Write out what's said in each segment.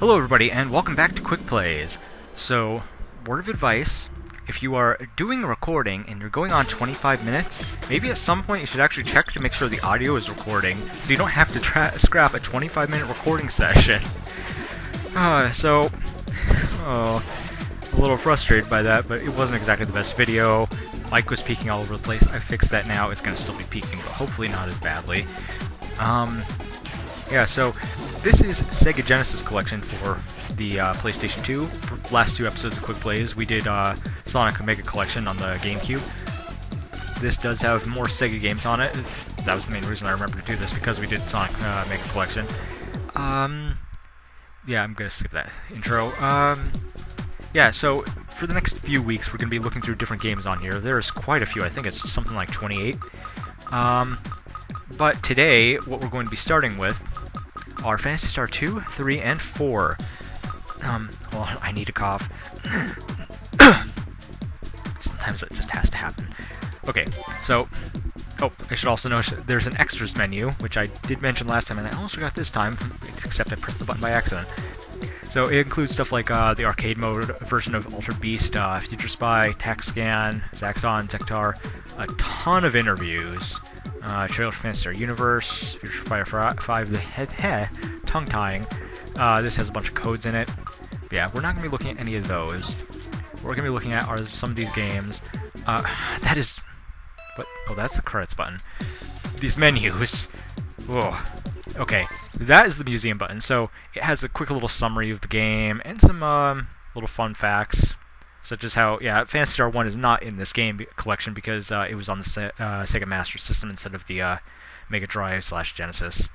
Hello everybody, and welcome back to Quickplays. So, word of advice, if you are doing a recording and you're going on 25 minutes, maybe at some point you should actually check to make sure the audio is recording, so you don't have to scrap a 25-minute recording session. A little frustrated by that, but it wasn't exactly the best video. Mic was peaking all over the place. I fixed that now. It's going to still be peaking, but hopefully not as badly. Yeah, so this is Sega Genesis Collection for the PlayStation 2. Last two episodes of Quickplays, we did Sonic Omega Collection on the GameCube. This does have more Sega games on it. That was the main reason I remember to do this, because we did Sonic Omega Collection. Yeah, I'm going to skip that intro. Yeah, so for the next few weeks, we're going to be looking through different games on here. There's quite a few. I think it's something like 28. But today, what we're going to be starting with are Phantasy Star 2, 3, and 4. Well, I need a cough. Sometimes it just has to happen. Okay, so, I should also notice there's an extras menu, which I did mention last time, and I almost forgot this time, except I pressed the button by accident. So it includes stuff like the arcade mode version of Altered Beast, Future Spy, Tax Scan, Zaxxon, Zektar, a ton of interviews, Trailer for Phantasy Star Universe, Future Fighter 5, the tongue-tying. This has a bunch of codes in it. But yeah, we're not going to be looking at any of those. What we're going to be looking at are some of these games. That is... What? Oh, that's the credits button. These menus. Whoa. Okay, that is the museum button. So it has a quick little summary of the game and some little fun facts, such as how, yeah, Phantasy Star 1 is not in this game collection because it was on the Sega Master System instead of the Mega Drive / Genesis.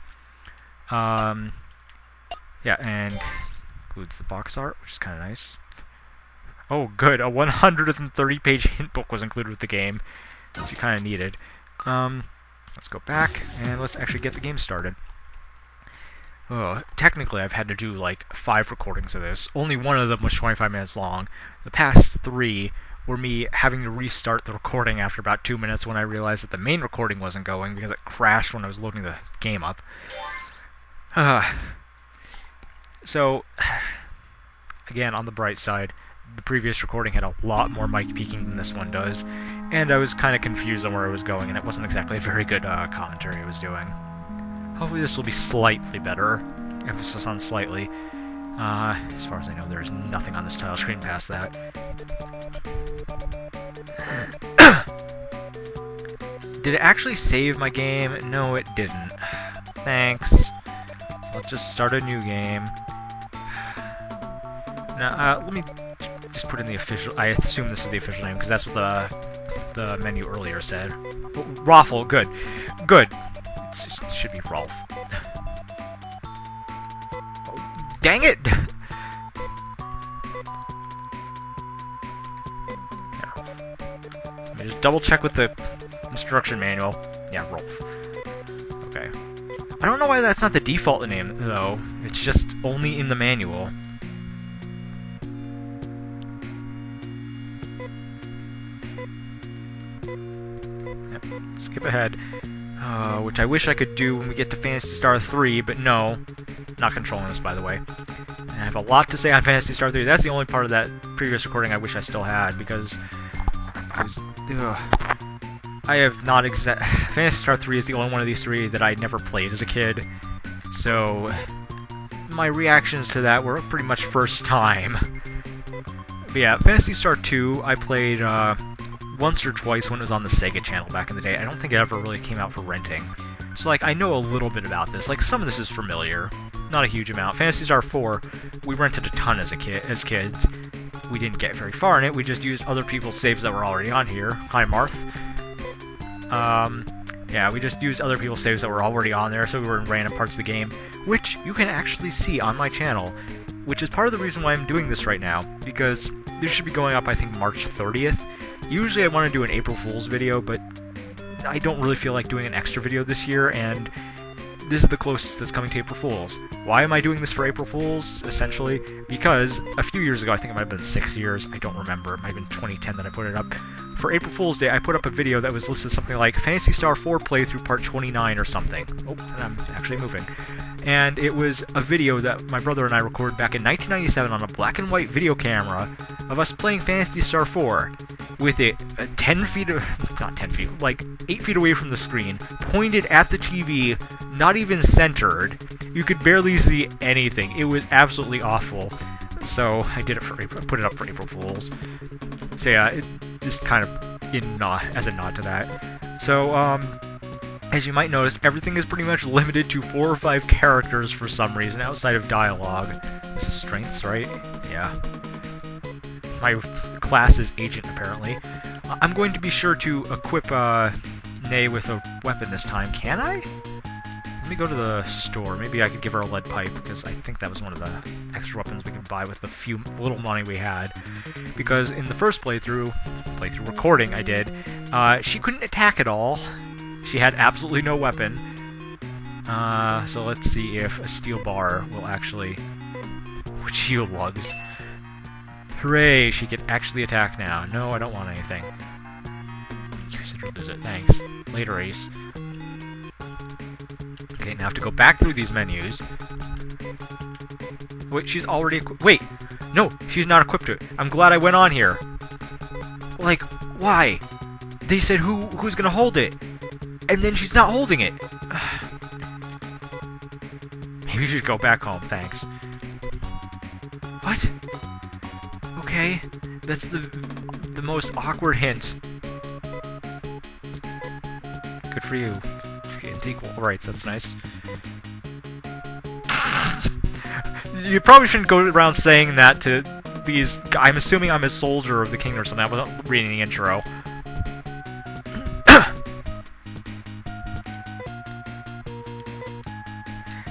Yeah, and includes the box art, which is kind of nice. Oh, good, a 130-page hint book was included with the game, which you kind of needed. Let's go back, and let's actually get the game started. Technically, I've had to do like 5 recordings of this. Only one of them was 25 minutes long. The past 3 were me having to restart the recording after about 2 minutes when I realized that the main recording wasn't going because it crashed when I was loading the game up. So, again, on the bright side, the previous recording had a lot more mic peaking than this one does, and I was kind of confused on where I was going, and it wasn't exactly a very good commentary I was doing. Hopefully this will be slightly better. Emphasis on slightly. As far as I know, there's nothing on this title screen past that. Did it actually save my game? No, it didn't. Thanks. Let's just start a new game. Now, let me just put in the official... I assume this is the official name, because that's what the menu earlier said. Oh, Raffle, good. Good. It should be Rolf. Oh, dang it! Let me just double check with the instruction manual. Yeah, Rolf. Okay. I don't know why that's not the default name, though. It's just only in the manual. Yep. Skip ahead. Which I wish I could do when we get to Phantasy Star 3, but no. Not controlling this, by the way. And I have a lot to say on Phantasy Star 3. That's the only part of that previous recording I wish I still had, because I have not Phantasy Star 3 is the only one of these 3 that I never played as a kid, so my reactions to that were pretty much first time. But yeah, Phantasy Star 2 I played once or twice when it was on the Sega channel back in the day. I don't think it ever really came out for renting. So, like, I know a little bit about this. Like, some of this is familiar. Not a huge amount. Phantasy Star 4, we rented a ton as kids. We didn't get very far in it. We just used other people's saves that were already on here. Hi, Marth. Yeah, we just used other people's saves that were already on there, so we were in random parts of the game, which you can actually see on my channel, which is part of the reason why I'm doing this right now, because this should be going up, I think, March 30th. Usually I want to do an April Fool's video, but I don't really feel like doing an extra video this year, and this is the closest that's coming to April Fool's. Why am I doing this for April Fool's, essentially? Because a few years ago, I think it might have been 6 years, I don't remember, it might have been 2010 that I put it up. For April Fool's Day, I put up a video that was listed something like Phantasy Star 4 playthrough part 29 or something. Oh, and I'm actually moving. and it was a video that my brother and I recorded back in 1997 on a black and white video camera of us playing Phantasy Star 4 with it 10 feet, not 10 feet, like 8 feet away from the screen, pointed at the TV, not even centered. You could barely see anything. It was absolutely awful. So I did it for put it up for April Fools. So yeah, it just kind of as a nod to that. So as you might notice, everything is pretty much limited to 4 or 5 characters for some reason outside of dialogue. This is strengths, right? Yeah. My class is agent, apparently. I'm going to be sure to equip Nay with a weapon this time. Can I? Let me go to the store. Maybe I could give her a lead pipe, because I think that was one of the extra weapons we could buy with the few little money we had. Because in the first playthrough recording I did, she couldn't attack at all. She had absolutely no weapon. So let's see if a steel bar will actually... Shield lugs. Hooray, she can actually attack now. No, I don't want anything. Use it or lose it. Thanks. Later, Ace. Okay, now I have to go back through these menus. Wait, she's already equipped. Wait! No, she's not equipped to it. I'm glad I went on here. Like, why? They said who's gonna hold it? And then she's not holding it. Maybe you should go back home, thanks. What? Okay, that's the most awkward hint. Good for you. Equal rights, that's nice. You probably shouldn't go around saying that to these... I'm assuming I'm a soldier of the kingdom or something. I wasn't reading the intro.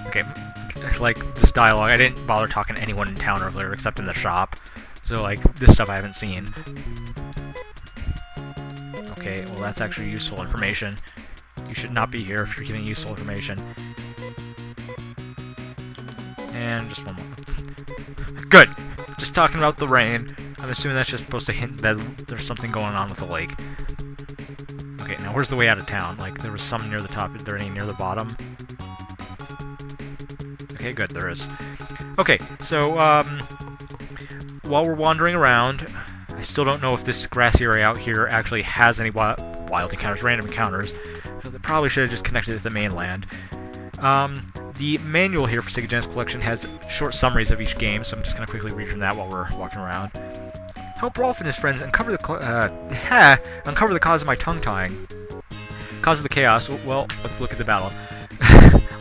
Okay, like, this dialogue, I didn't bother talking to anyone in town earlier except in the shop. So, like, this stuff I haven't seen. Okay, well that's actually useful information. You should not be here if you're giving useful information. And just one more. Good! Just talking about the rain. I'm assuming that's just supposed to hint that there's something going on with the lake. Okay, now where's the way out of town? Like, there was some near the top. Is there any near the bottom? Okay, good, there is. Okay, so, while we're wandering around, I still don't know if this grassy area out here actually has any wild encounters, random encounters. So they probably should have just connected to the mainland. The manual here for Sega Genesis Collection has short summaries of each game, so I'm just going to quickly read from that while we're walking around. Help Rolf and his friends uncover the cause of my tongue-tying. Cause of the chaos. Well, let's look at the battle.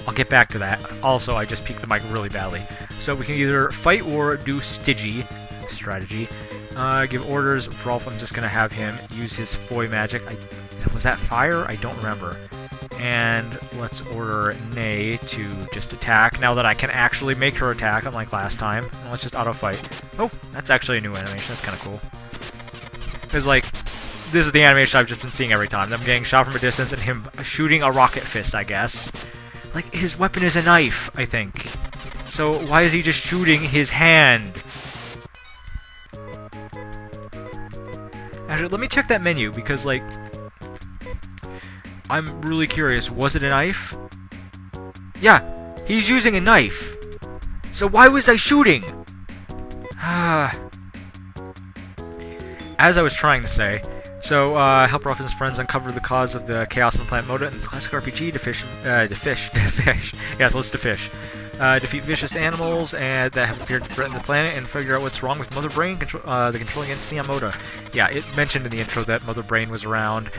I'll get back to that. Also, I just peaked the mic really badly. So we can either fight or do strategy. Give orders. Rolf, I'm just going to have him use his foy magic. Was that fire? I don't remember. And let's order Nay to just attack, now that I can actually make her attack, unlike last time. And let's just auto-fight. Oh, that's actually a new animation. That's kind of cool. Because, like, this is the animation I've just been seeing every time. Them getting shot from a distance and him shooting a rocket fist, I guess. Like, his weapon is a knife, I think. So why is he just shooting his hand? Actually, let me check that menu, because, like... I'm really curious. Was it a knife? Yeah, he's using a knife. So why was I shooting? As I was trying to say, so help Rolf and his friends uncover the cause of the chaos on the planet Moda in the classic RPG to fish. Yes, let's to fish. Defeat vicious animals that have appeared to threaten the planet and figure out what's wrong with Mother Brain, the controlling entity on Moda. Yeah, it mentioned in the intro that Mother Brain was around.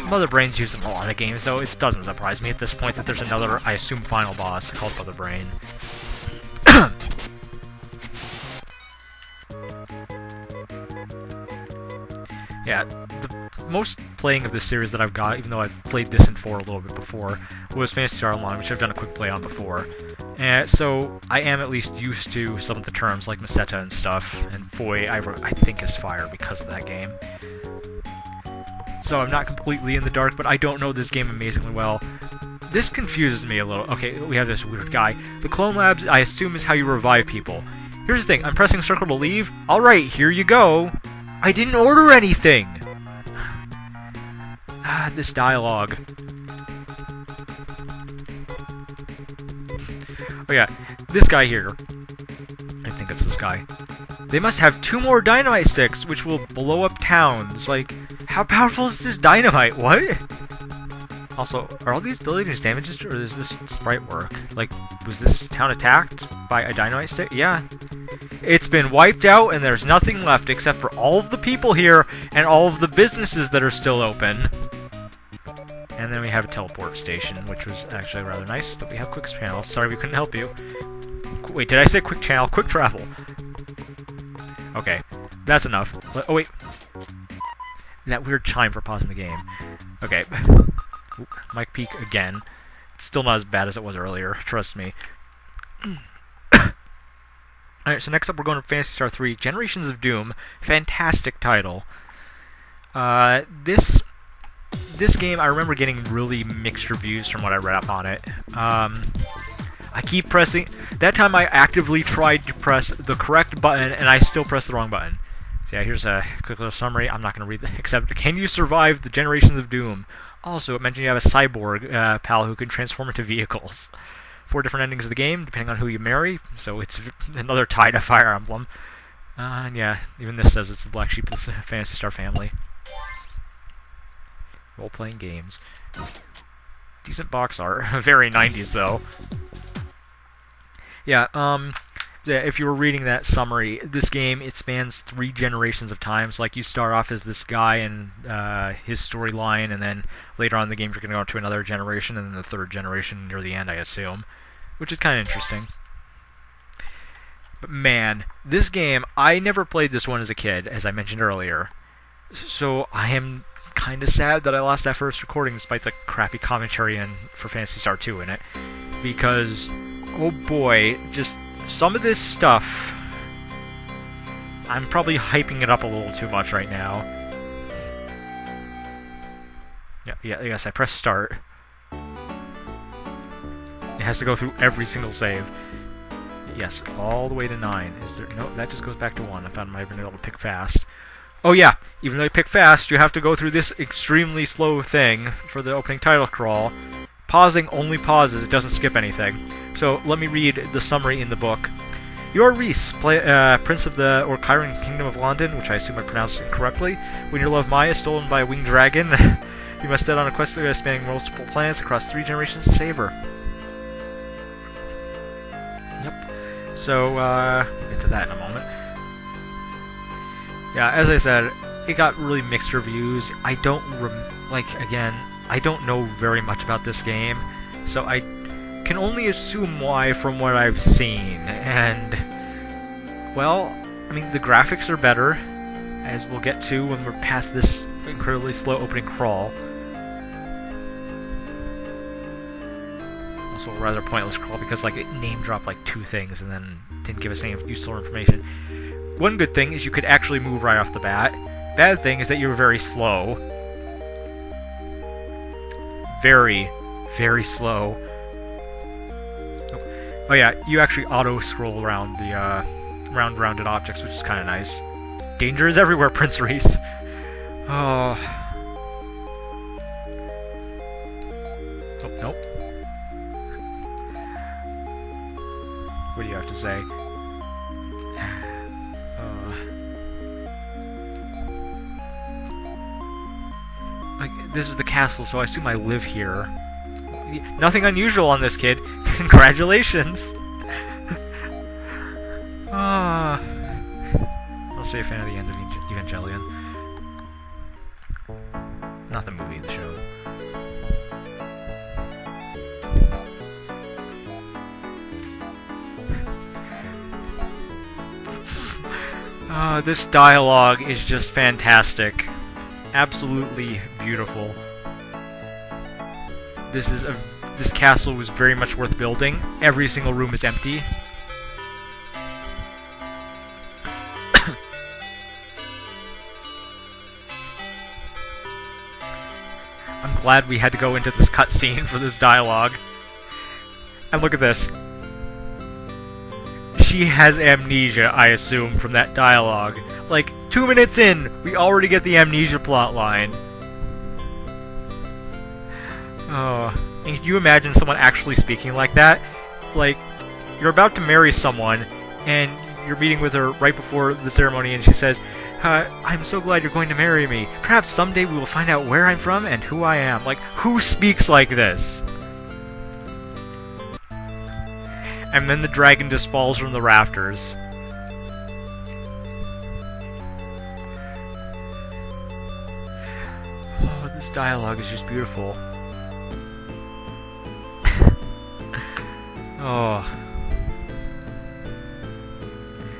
Mother Brain's used in a lot of games, so it doesn't surprise me at this point that there's another, I assume, final boss called Mother Brain. Yeah, the most playing of this series that I've got, even though I've played this in 4 a little bit before, was Phantasy Star Online, which I've done a quick play on before. So I am at least used to some of the terms, like Meseta and stuff, and Foy I think is fire because of that game. So I'm not completely in the dark, but I don't know this game amazingly well. This confuses me a little. Okay, we have this weird guy. The Clone Labs, I assume, is how you revive people. Here's the thing, I'm pressing circle to leave. Alright, here you go. I didn't order anything! This dialogue. Oh yeah, this guy here. I think it's this guy. They must have 2 more dynamite sticks, which will blow up towns. Like, how powerful is this dynamite? What? Also, are all these buildings damaged, or does this sprite work? Like, was this town attacked by a dynamite stick? Yeah. It's been wiped out, and there's nothing left except for all of the people here and all of the businesses that are still open. And then we have a teleport station, which was actually rather nice, but we have quick channel. Sorry we couldn't help you. Wait, did I say quick channel? Quick travel. Okay, that's enough. Oh, wait. That weird chime for pausing the game. Okay. Oop, mic peak again. It's still not as bad as it was earlier, trust me. Alright, so next up we're going to Phantasy Star 3, Generations of Doom. Fantastic title. This game, I remember getting really mixed reviews from what I read up on it. I keep pressing... That time I actively tried to press the correct button, and I still pressed the wrong button. So yeah, here's a quick little summary. I'm not going to read that, except, can you survive the Generations of Doom? Also, it mentioned you have a cyborg pal who can transform into vehicles. 4 different endings of the game, depending on who you marry, so it's another tie to Fire Emblem. And yeah, even this says it's the black sheep of the Phantasy Star family. Role-playing games. Decent box art. Very 90s, though. Yeah, if you were reading that summary, this game, it spans 3 generations of times. Like, you start off as this guy and his storyline, and then later on in the game you're going to go to another generation, and then the 3rd generation near the end, I assume. Which is kind of interesting. But man, this game, I never played this one as a kid, as I mentioned earlier. So I am kind of sad that I lost that first recording despite the crappy commentary for Phantasy Star 2 in it. Because, oh boy, just some of this stuff, I'm probably hyping it up a little too much right now. Yeah, yes, I press start. It has to go through every single save. Yes, all the way to 9. Is there... No, that just goes back to 1. I thought I might have been able to pick fast. Oh yeah, even though you pick fast, you have to go through this extremely slow thing for the opening title crawl. Pausing only pauses, it doesn't skip anything. So, let me read the summary in the book. You are Reese, Prince of the Orkyran Kingdom of London, which I assume I pronounced incorrectly. When your love Maya is stolen by a winged dragon, you must set on a quest spanning multiple planets across 3 generations to save her. Yep. So, we'll get to that in a moment. Yeah, as I said, it got really mixed reviews. I don't, I don't know very much about this game, so I can only assume why from what I've seen. And, well, I mean, the graphics are better, as we'll get to when we're past this incredibly slow opening crawl. Also a rather pointless crawl because, like, it name-dropped, like, 2 things and then didn't give us any useful information. One good thing is you could actually move right off the bat. Bad thing is that you were very slow. Very, very slow. Oh yeah, you actually auto-scroll around the rounded objects, which is kind of nice. Danger is everywhere, Prince Reese. Oh. Oh, nope. What do you have to say? This is the castle, so I assume I live here. Nothing unusual on this kid. Congratulations! Must be a fan of the end of Evangelion. Not the movie, the show. This dialogue is just fantastic. Absolutely beautiful. This castle was very much worth building. Every single room is empty. I'm glad we had to go into this cutscene for this dialogue. And look at this. She has amnesia, I assume, from that dialogue. Like, 2 minutes in, we already get the amnesia plotline. Oh, and can you imagine someone actually speaking like that? Like, you're about to marry someone, and you're meeting with her right before the ceremony, and she says, I'm so glad you're going to marry me. Perhaps someday we will find out where I'm from and who I am. Like, who speaks like this? And then the dragon just falls from the rafters. Oh, this dialogue is just beautiful. Oh.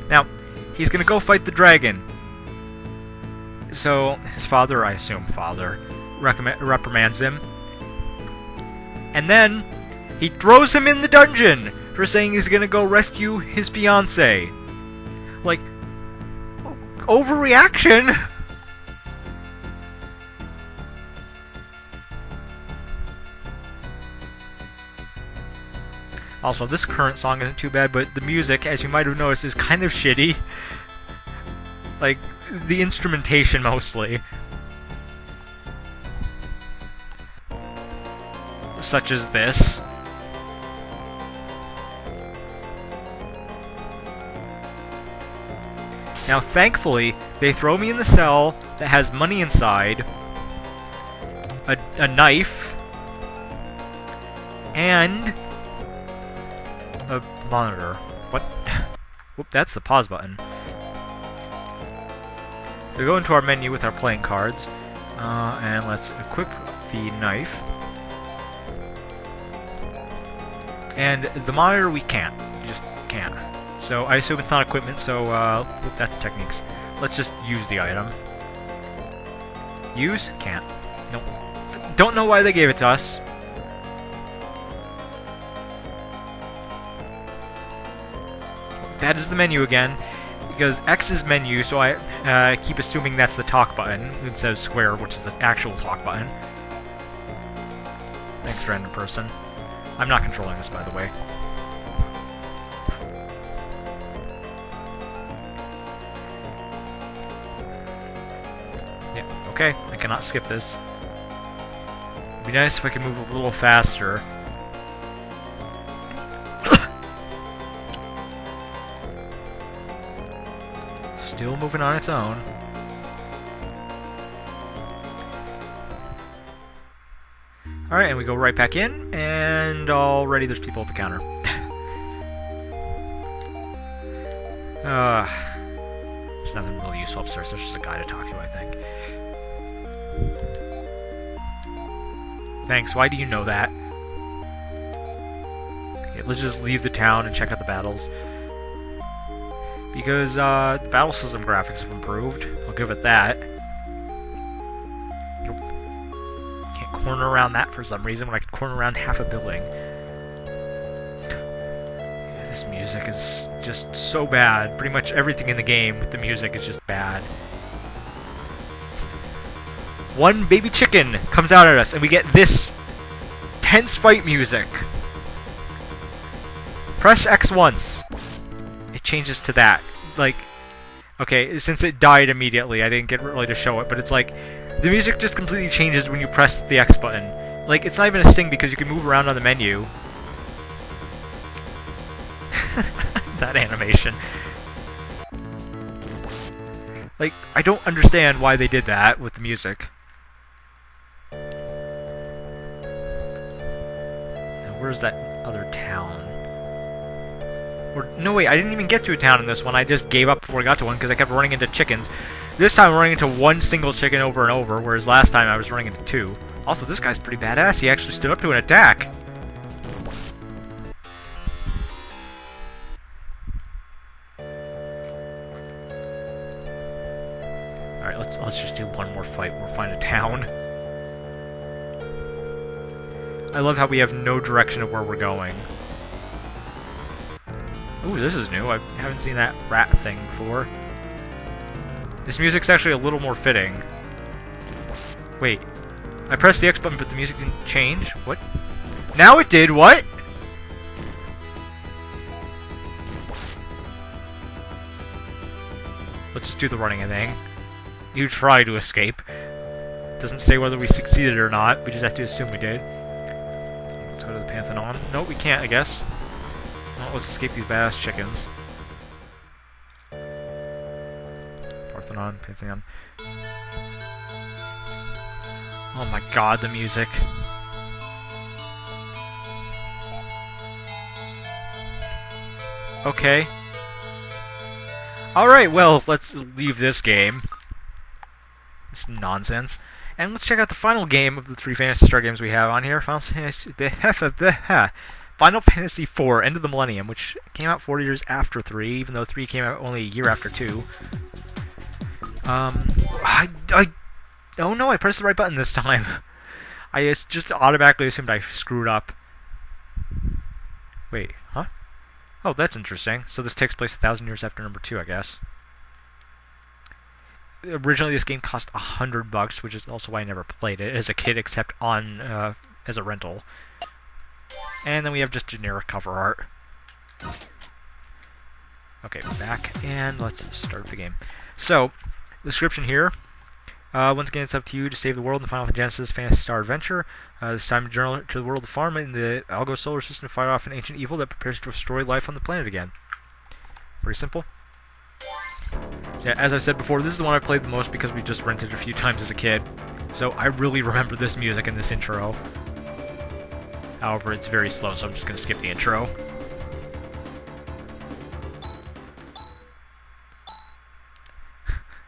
Now, he's gonna go fight the dragon. So, his father, I assume father, reprimands him. And then, he throws him in the dungeon for saying he's gonna go rescue his fiancée. Like, overreaction? Also, this current song isn't too bad, but the music, as you might have noticed, is kind of shitty. Like, the instrumentation mostly. Such as this. Now, thankfully, they throw me in the cell that has money inside, a knife, and a monitor. What? Whoop, that's the pause button. We go into our menu with our playing cards, and let's equip the knife. And the monitor we can't. We just can't. So I assume it's not equipment, so whoop, that's techniques. Let's just use the item. Use? Can't. Nope. Don't know why they gave it to us. That is the menu again, because X is menu, so I keep assuming that's the talk button instead of square, which is the actual talk button. Thanks, random person. I'm not controlling this, by the way. Yeah, okay, I cannot skip this. It'd be nice if I could move a little faster. Still moving on its own. Alright, and we go right back in, and already there's people at the counter. There's nothing really useful upstairs, there's just a guy to talk to, I think. Thanks, why do you know that? Okay, let's just leave the town and check out the battles. Because, the battle system graphics have improved. I'll give it that. Nope. Can't corner around that for some reason when I can corner around half a building. Yeah, this music is just so bad. Pretty much everything in the game with the music is just bad. One baby chicken comes out at us, and we get this tense fight music. Press X once. It changes to that. Like, okay, since it died immediately, I didn't get really to show it, but it's like, the music just completely changes when you press the X button. Like, it's not even a sting because you can move around on the menu. That animation. Like, I don't understand why they did that with the music. Now, where's that other town? Or, no, wait, I didn't even get to a town in this one. I just gave up before I got to one because I kept running into chickens. This time I'm running into one single chicken over and over, whereas last time I was running into two. Also, this guy's pretty badass. He actually stood up to an attack. Alright, let's just do one more fight. We'll find a town. I love how we have no direction of where we're going. Ooh, this is new. I haven't seen that rat thing before. This music's actually a little more fitting. Wait. I pressed the X button, but the music didn't change? What? Now it did! What? Let's just do the running thing. You try to escape. Doesn't say whether we succeeded or not. We just have to assume we did. Let's go to the Pantheon. No, we can't, I guess. Well, let's escape these badass chickens. Parthenon, Pantheon. Oh my god, the music. Okay. Alright, well, let's leave this game. It's nonsense. And let's check out the final game of the 3 Phantasy Star games we have on here. Final Fantasy IV, End of the Millennium, which came out 4 years after 3, even though 3 came out only a year after 2. Oh no, I pressed the right button this time. I just automatically assumed I screwed up. Wait, huh? Oh, that's interesting. So this takes place 1,000 years after number 2, I guess. Originally, this game cost $100, which is also why I never played it as a kid, except on as a rental. And then we have just generic cover art. Okay, back, and let's start the game. So, the description here. Once again, it's up to you to save the world in the Final Genesis Phantasy Star adventure. This time, journey to the world of Pharma in the Algo solar system to fight off an ancient evil that prepares to destroy life on the planet again. Pretty simple. So yeah, as I said before, this is the one I played the most because we just rented it a few times as a kid. So I really remember this music and this intro. However, it's very slow, so I'm just going to skip the intro.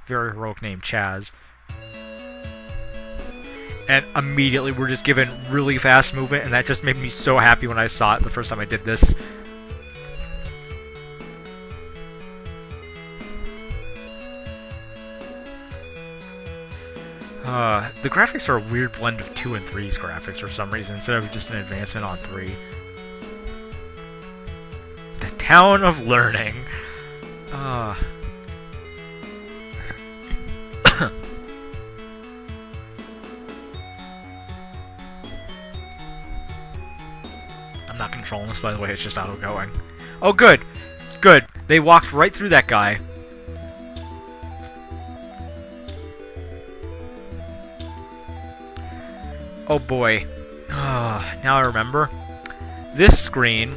Very heroic name, Chaz. And immediately we're just given really fast movement, and that just made me so happy when I saw it the first time I did this. The graphics are a weird blend of 2 and 3's graphics for some reason, instead of just an advancement on 3. The Town of Learning. I'm not controlling this, by the way, it's just auto-going. Oh, good! Good! They walked right through that guy. Oh boy. Now I remember. This screen,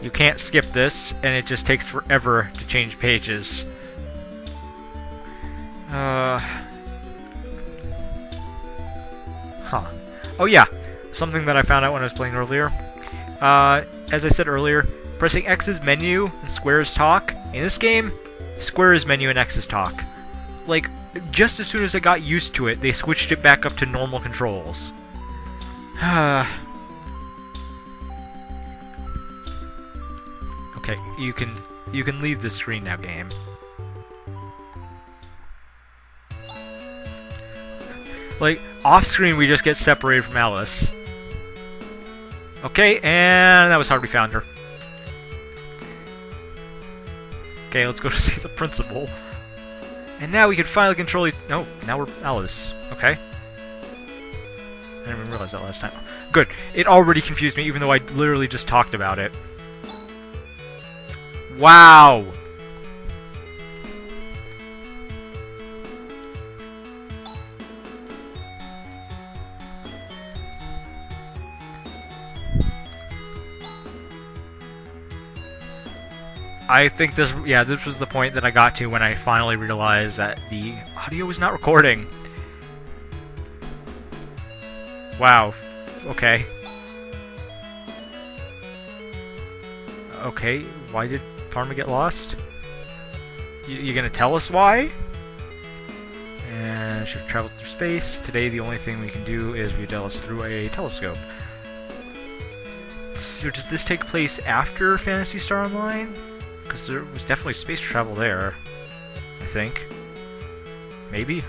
you can't skip this, and it just takes forever to change pages. Huh. Oh yeah, something that I found out when I was playing earlier. As I said earlier, pressing X is menu and square is talk. In this game, square is menu and X is talk. Like, just as soon as I got used to it, they switched it back up to normal controls. Okay, you can leave the screen now, game. Like, off-screen we just get separated from Alice. Okay, and that was hard we found her. Okay, let's go to see the principal. And now we can finally control... No, now we're Alice. Okay. I didn't even realize that last time. Good. It already confused me, even though I literally just talked about it. Wow! I think this was the point that I got to when I finally realized that the audio was not recording. Wow. Okay. Okay, why did Parma get lost? You gonna tell us why? And should travel through space. Today the only thing we can do is view Delos through a telescope. So does this take place after Phantasy Star Online? Because there was definitely space travel there, I think. Maybe?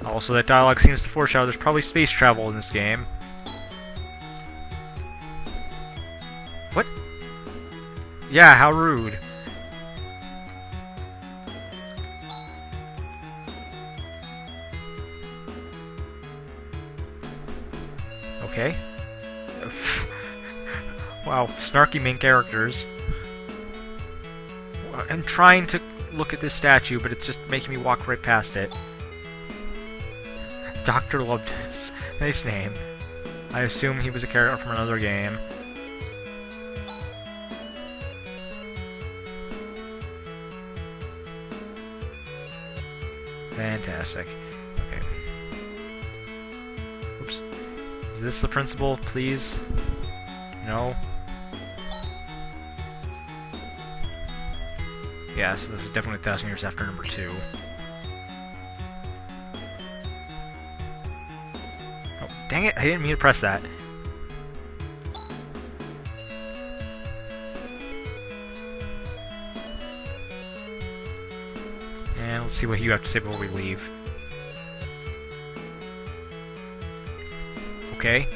Also, that dialogue seems to foreshadow there's probably space travel in this game. What? Yeah, how rude. Okay. Wow, snarky main characters. I'm trying to look at this statue, but it's just making me walk right past it. Dr. Lobdus. Nice name. I assume he was a character from another game. Fantastic. Okay. Oops. Is this the principal, please? No? Yeah, so this is definitely 1,000 years after number 2. Oh, dang it! I didn't mean to press that. And let's see what you have to say before we leave. Okay.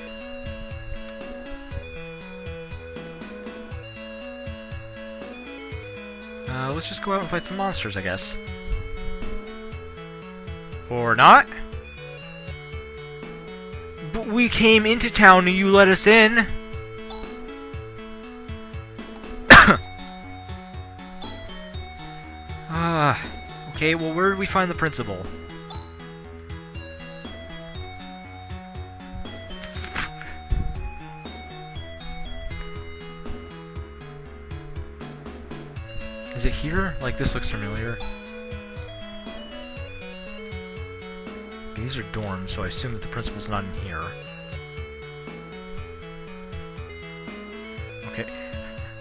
Let's just go out and fight some monsters, I guess. Or not? But we came into town and you let us in! Okay, well, where did we find the principal? Is it here? Like, this looks familiar. These are dorms, so I assume that the principal's not in here. Okay.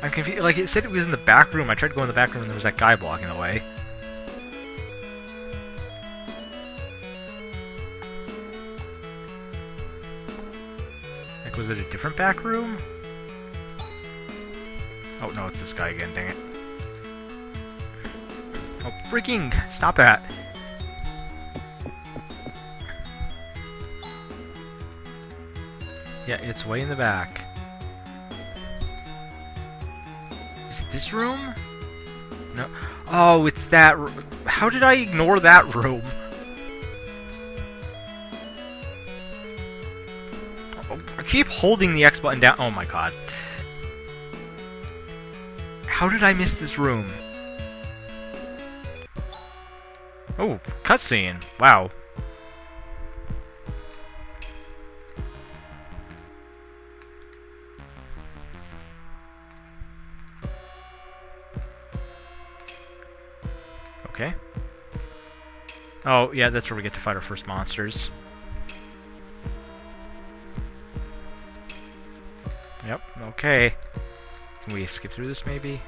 I'm confused. Like, it said it was in the back room. I tried to go in the back room and there was that guy blocking the way. Like, was it a different back room? Oh, no, it's this guy again, dang it. Oh, freaking! Stop that! Yeah, it's way in the back. Is it this room? No. Oh, it's that room. How did I ignore that room? Oh, I keep holding the X button down. Oh my god. How did I miss this room? Oh, cutscene. Wow. Okay. Oh, yeah, that's where we get to fight our first monsters. Yep, okay. Can we skip through this, maybe?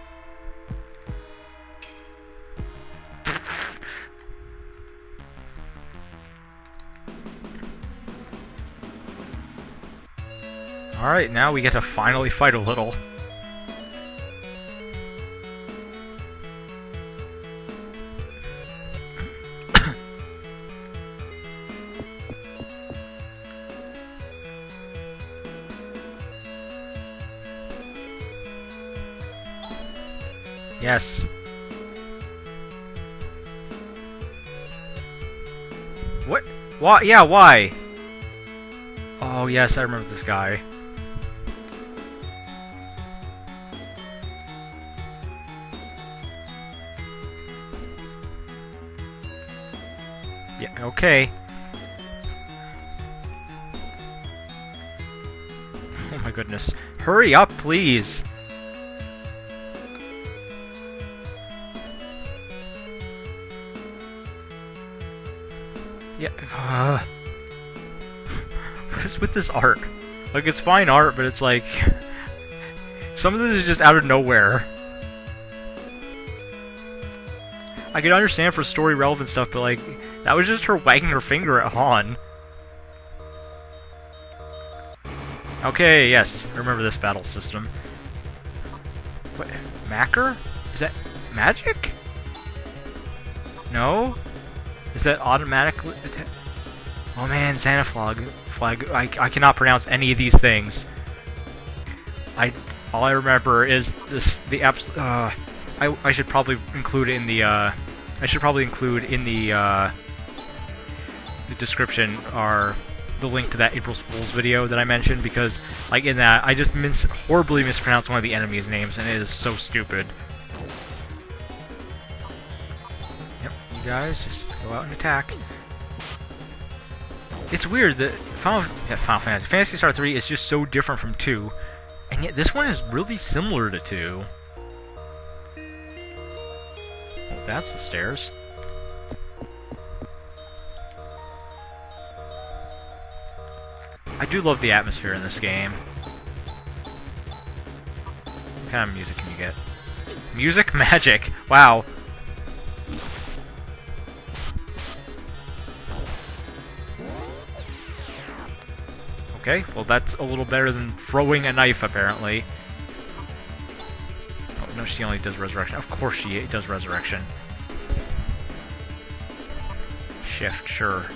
Alright, now we get to finally fight a little. Yes. What? Why? Yeah, why? Oh, yes, I remember this guy. Yeah, okay. Oh my goodness. Hurry up, please! Yeah, what is with this art? Like, it's fine art, but it's like... some of this is just out of nowhere. I can understand for story-relevant stuff, but like, that was just her wagging her finger at Han. Okay, yes, I remember this battle system. What? Macker? Is that magic? No? Is that automatically... Oh man, Santa flag. I cannot pronounce any of these things. All I remember is this, I should probably include it in the, I should probably include in the description the link to that April Fool's video that I mentioned, because, like, in that, I just horribly mispronounced one of the enemies' names, and it is so stupid. Yep, you guys, just go out and attack. It's weird that Final Fantasy Phantasy Star 3 is just so different from 2, and yet this one is really similar to 2. Oh, that's the stairs. I do love the atmosphere in this game. What kind of music can you get? Music? Magic! Wow. Okay, well that's a little better than throwing a knife, apparently. Oh, no, she only does resurrection. Of course she does resurrection. Shift, sure.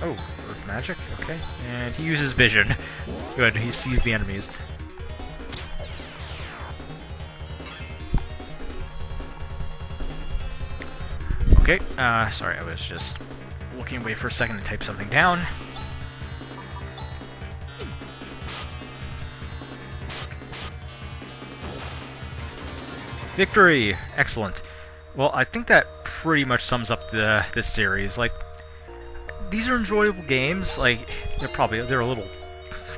Oh, earth magic? Okay. And he uses vision. Good, he sees the enemies. Okay, sorry, I was just looking away for a second to type something down. Victory! Excellent. Well, I think that pretty much sums up this series. Like, these are enjoyable games. Like, they're a little...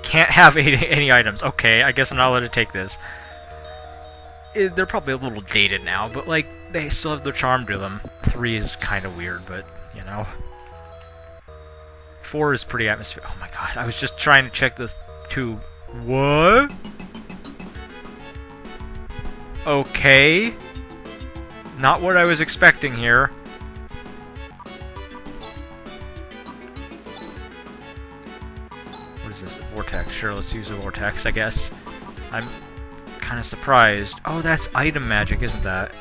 Can't have any items. Okay, I guess I'm not allowed to take this. They're probably a little dated now, but, like, they still have their charm to them. 3 is kind of weird, but, you know. 4 is pretty atmospheric. Oh my god, I was just trying to check the 2. What? Okay. Not what I was expecting here. What is this? A vortex. Sure, let's use a vortex, I guess. I'm kind of surprised. Oh, that's item magic, isn't that?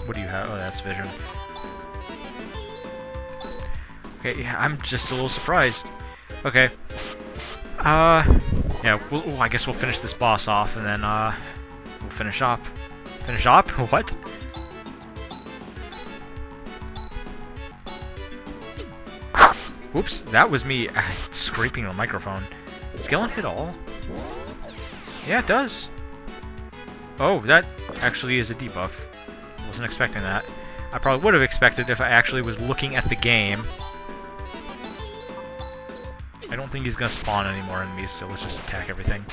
What do you have? Oh, that's vision. Okay, yeah, I'm just a little surprised. Okay. Yeah, I guess we'll finish this boss off, and then, we'll finish up. Finish up? What? Oops, that was me scraping the microphone. Does Skellen hit all? Yeah, it does. Oh, that actually is a debuff. Wasn't expecting that. I probably would have expected if I actually was looking at the game. I don't think he's gonna spawn any more enemies, so let's just attack everything.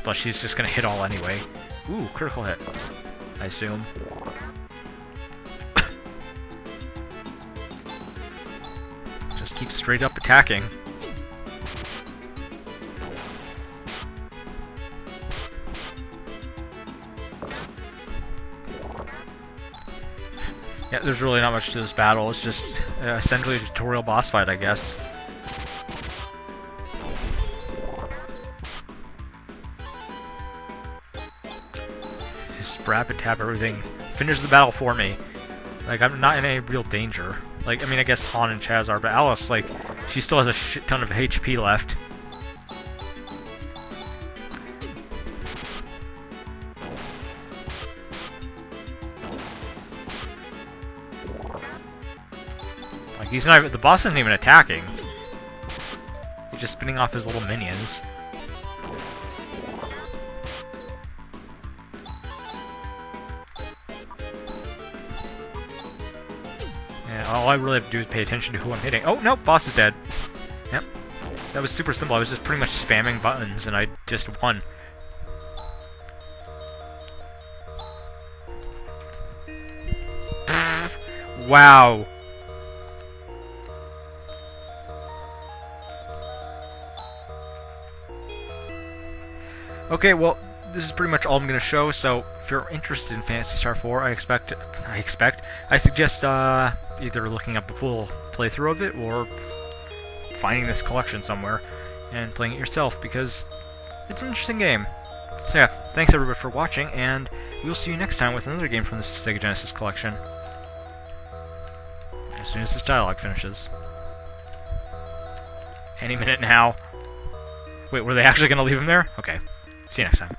Plus, she's just gonna hit all anyway. Ooh, critical hit. I assume. Just keep straight up attacking. Yeah, there's really not much to this battle. It's just essentially a tutorial boss fight, I guess. Just rapid tap everything. Finish the battle for me. Like, I'm not in any real danger. Like, I mean, I guess Han and Chaz are, but Alice, like, she still has a shit ton of HP left. Like, he's not even, the boss isn't even attacking. He's just spinning off his little minions. And all I really have to do is pay attention to who I'm hitting. Oh, no, boss is dead. Yep. That was super simple. I was just pretty much spamming buttons, and I just won. Wow. Okay, well, this is pretty much all I'm going to show, so if you're interested in Phantasy Star 4, I suggest either looking up a full playthrough of it, or finding this collection somewhere, and playing it yourself, because it's an interesting game. So yeah, thanks everybody for watching, and we'll see you next time with another game from the Sega Genesis Collection. As soon as this dialogue finishes. Any minute now. Wait, were they actually going to leave him there? Okay. See you next time.